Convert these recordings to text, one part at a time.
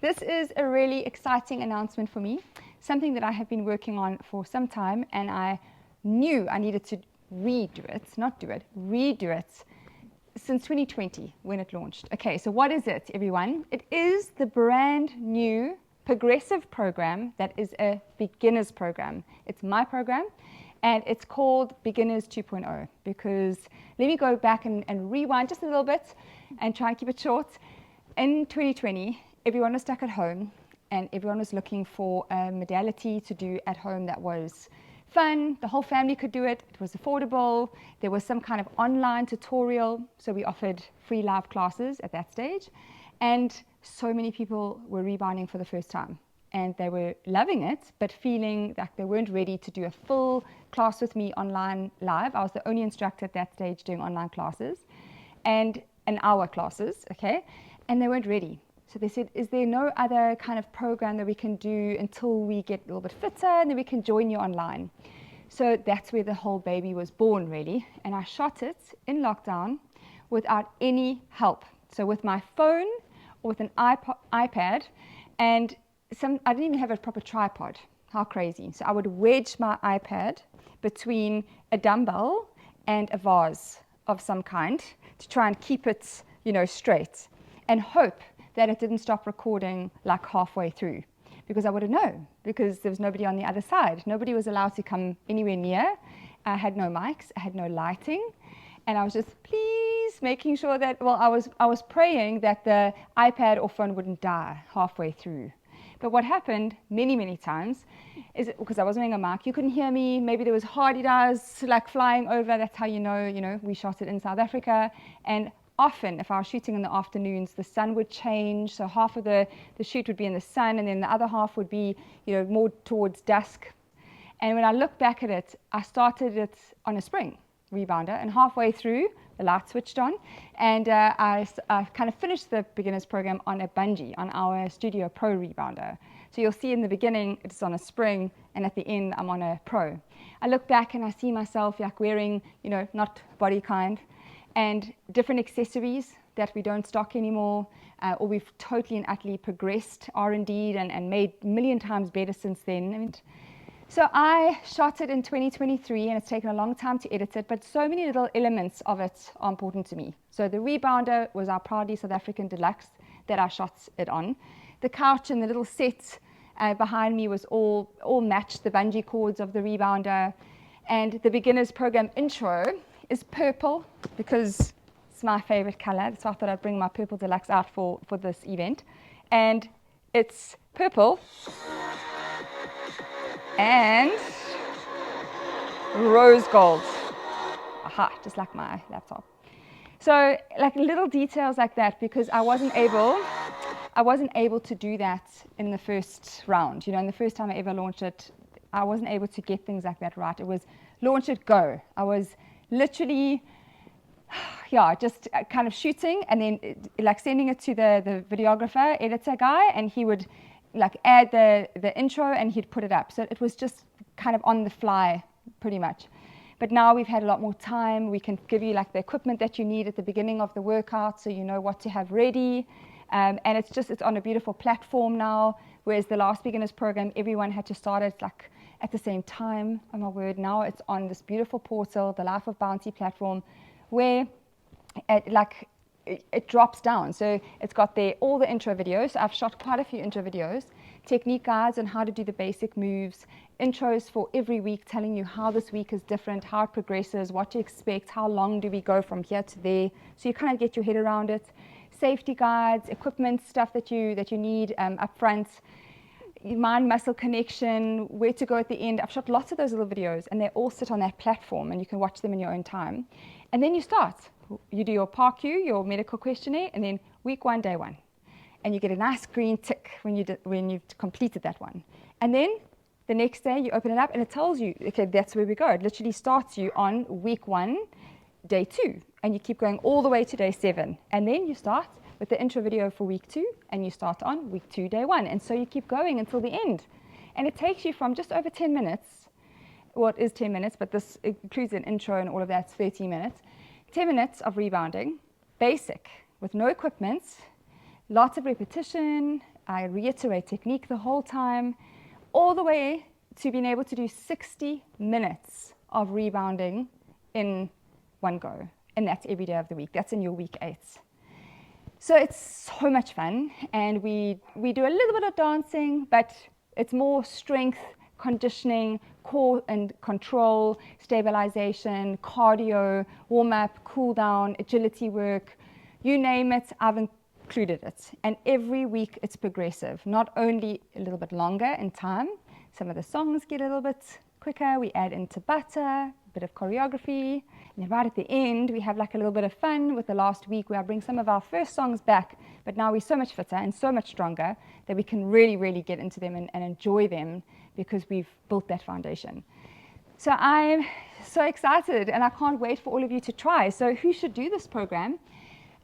This is a really exciting announcement for me, something that I have been working on for some time, and I knew I needed to redo it since 2020 when it launched. Okay, so what is it, everyone? It is the brand new progressive program that is a beginner's program. It's my program, and it's called Beginners 2.0 because let me go back and rewind just a little bit and try and keep it short. In 2020, everyone was stuck at home and everyone was looking for a modality to do at home that was fun. The whole family could do it. It was affordable. There was some kind of online tutorial. So we offered free live classes at that stage. And so many people were rebounding for the first time. And they were loving it, but feeling like they weren't ready to do a full class with me online live. I was the only instructor at that stage doing online classes and an hour classes, okay? And they weren't ready. So they said, is there no other kind of program that we can do until we get a little bit fitter and then we can join you online? So that's where the whole baby was born, really. And I shot it in lockdown without any help. So with my phone or with an iPad, and I didn't even have a proper tripod. How crazy. So I would wedge my iPad between a dumbbell and a vase of some kind to try and keep it, straight, and hope that it didn't stop recording like halfway through, because I wouldn't know, because there was nobody on the other side. Nobody was allowed to come anywhere near. I had no mics, I had no lighting, and I was just please making sure that, I was praying that the iPad or phone wouldn't die halfway through. But what happened many times is because I wasn't wearing a mic, you couldn't hear me. Maybe there was hardy-dars like flying over. That's how you know, we shot it in South Africa. And often, if I was shooting in the afternoons, the sun would change. So half of the shoot would be in the sun, and then the other half would be, more towards dusk. And when I look back at it, I started it on a spring rebounder, and halfway through, the light switched on, and I kind of finished the beginners program on a bungee, on our Studio Pro rebounder. So you'll see in the beginning, it's on a spring, and at the end, I'm on a pro. I look back and I see myself like wearing, not body kind, and different accessories that we don't stock anymore, or we've totally and utterly progressed R&D and made a million times better since then. So I shot it in 2023, and it's taken a long time to edit it, but so many little elements of it are important to me. So the rebounder was our proudly South African deluxe that I shot it on. The couch and the little set behind me was all matched the bungee cords of the rebounder. And the beginners program intro is purple because it's my favorite color. So I thought I'd bring my purple deluxe out for this event. And it's purple and rose gold. Aha, just like my laptop. So like little details like that, because I wasn't able to do that in the first round. In the first time I ever launched it, I wasn't able to get things like that right. It was launch it, go. I was literally, just kind of shooting and then like sending it to the videographer, editor guy, and he would like add the intro and he'd put it up. So it was just kind of on the fly pretty much. But now we've had a lot more time. We can give you like the equipment that you need at the beginning of the workout so you know what to have ready. And it's on a beautiful platform now, whereas the last beginners program, everyone had to start it like at the same time. Oh my word, now it's on this beautiful portal, the Life of Bounty platform, where it drops down. So it's got all the intro videos. I've shot quite a few intro videos, technique guides on how to do the basic moves, intros for every week telling you how this week is different, how it progresses, what to expect, how long do we go from here to there. So you kind of get your head around it. Safety guides, equipment, stuff that you need up front, mind-muscle connection, where to go at the end. I've shot lots of those little videos, and they all sit on that platform, and you can watch them in your own time. And then you start. You do your PARQ, your medical questionnaire, and then week 1, day 1. And you get a nice green tick when you've completed that one. And then the next day you open it up and it tells you, okay, that's where we go. It literally starts you on week 1, day 2. And you keep going all the way to day 7. And then you start with the intro video for week 2, and you start on week 2, day 1. And so you keep going until the end. And it takes you from just over 10 minutes, well, it is 10 minutes, but this includes an intro and all of that, it's 30 minutes. 10 minutes of rebounding, basic, with no equipment, lots of repetition, I reiterate technique the whole time, all the way to being able to do 60 minutes of rebounding in one go. And that's every day of the week. That's in your week 8. So it's so much fun. And we do a little bit of dancing, but it's more strength, conditioning, core and control, stabilization, cardio, warm-up, cool-down, agility work. You name it, I've included it. And every week it's progressive, not only a little bit longer in time. Some of the songs get a little bit quicker. We add in Tabata, a bit of choreography. And then right at the end, we have like a little bit of fun with the last week where I bring some of our first songs back, but now we're so much fitter and so much stronger that we can really, really get into them and enjoy them because we've built that foundation. So I'm so excited and I can't wait for all of you to try. So who should do this program?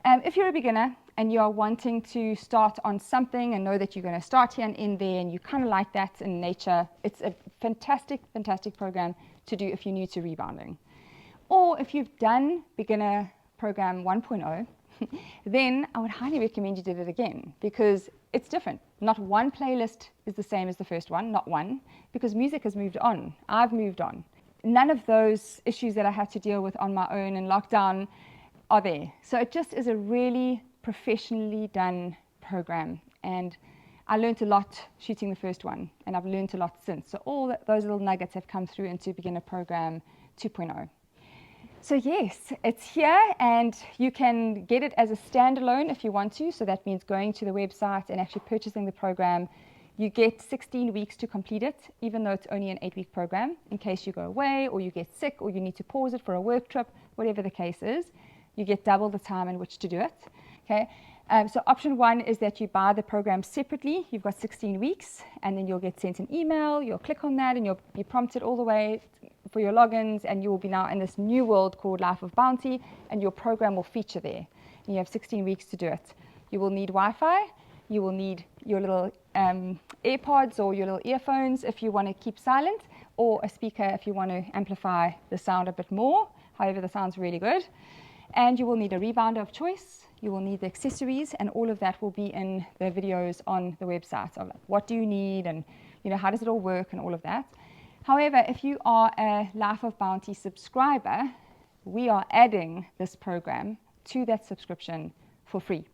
If you're a beginner and you are wanting to start on something and know that you're going to start here and end there and you kind of like that in nature, it's a fantastic, fantastic program to do if you're new to rebounding. Or if you've done beginner program 1.0, then I would highly recommend you did it again because it's different. Not one playlist is the same as the first one, not one, because music has moved on. I've moved on. None of those issues that I had to deal with on my own in lockdown are there. So it just is a really professionally done program. And I learned a lot shooting the first one, and I've learned a lot since. So all those little nuggets have come through into beginner program 2.0. So yes, it's here and you can get it as a standalone if you want to. So that means going to the website and actually purchasing the program. You get 16 weeks to complete it, even though it's only an 8-week program, in case you go away or you get sick or you need to pause it for a work trip, whatever the case is. You get double the time in which to do it. Okay. So option 1 is that you buy the program separately. You've got 16 weeks and then you'll get sent an email. You'll click on that and you'll be prompted all the way for your logins, and you will be now in this new world called Life of Bounty, and your program will feature there. And you have 16 weeks to do it. You will need Wi-Fi. You will need your little AirPods or your little earphones if you want to keep silent, or a speaker if you want to amplify the sound a bit more. However, the sound's really good. And you will need a rebounder of choice. You will need the accessories, and all of that will be in the videos on the website of like, what do you need and how does it all work and all of that. However, if you are a Life of Bounty subscriber, we are adding this program to that subscription for free,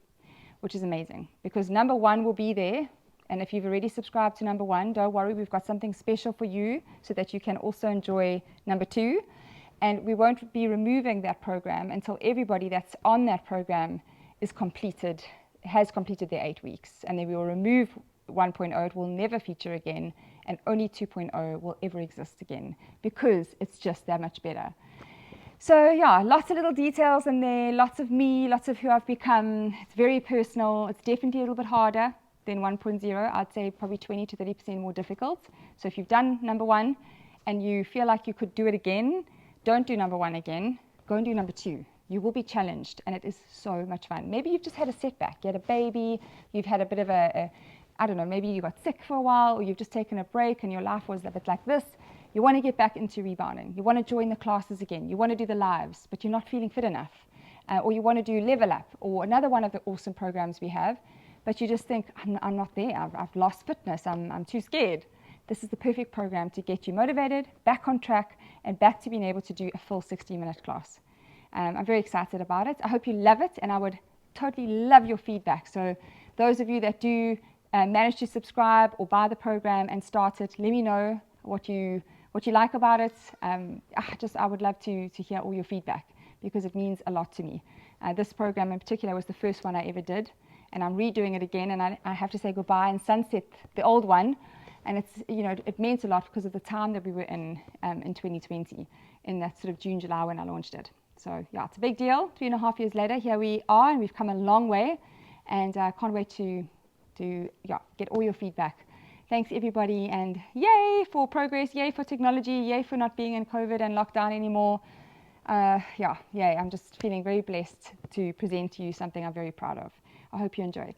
which is amazing because number 1 will be there. And if you've already subscribed to number 1, don't worry, we've got something special for you so that you can also enjoy number 2. And we won't be removing that program until everybody that's on that program has completed their 8 weeks. And then we will remove 1.0, it will never feature again, and only 2.0 will ever exist again because it's just that much better. So yeah, lots of little details in there, lots of me, lots of who I've become. It's very personal. It's definitely a little bit harder than 1.0. I'd say probably 20 to 30% more difficult. So if you've done number 1 and you feel like you could do it again, don't do number 1 again, go and do number 2. You will be challenged and it is so much fun. Maybe you've just had a setback, you had a baby, you've had a bit of I don't know, maybe you got sick for a while or you've just taken a break and your life was a bit like this. You want to get back into rebounding. You want to join the classes again. You want to do the lives, but you're not feeling fit enough. Or you want to do Level Up or another one of the awesome programs we have, but you just think, I'm not there. I've lost fitness. I'm too scared. This is the perfect program to get you motivated, back on track, and back to being able to do a full 60-minute class. I'm very excited about it. I hope you love it, and I would totally love your feedback. So those of you that do manage to subscribe or buy the program and start it, let me know what you like about it. I would love to hear all your feedback because it means a lot to me. This program in particular was the first one I ever did, and I'm redoing it again, and I have to say goodbye and sunset the old one. And it's, it meant a lot because of the time that we were in 2020, in that sort of June, July when I launched it. So yeah, it's a big deal. 3.5 years later, here we are, and we've come a long way, and I can't wait to get all your feedback. Thanks everybody, and yay for progress, yay for technology, yay for not being in COVID and lockdown anymore. Yay, I'm just feeling very blessed to present to you something I'm very proud of. I hope you enjoy it.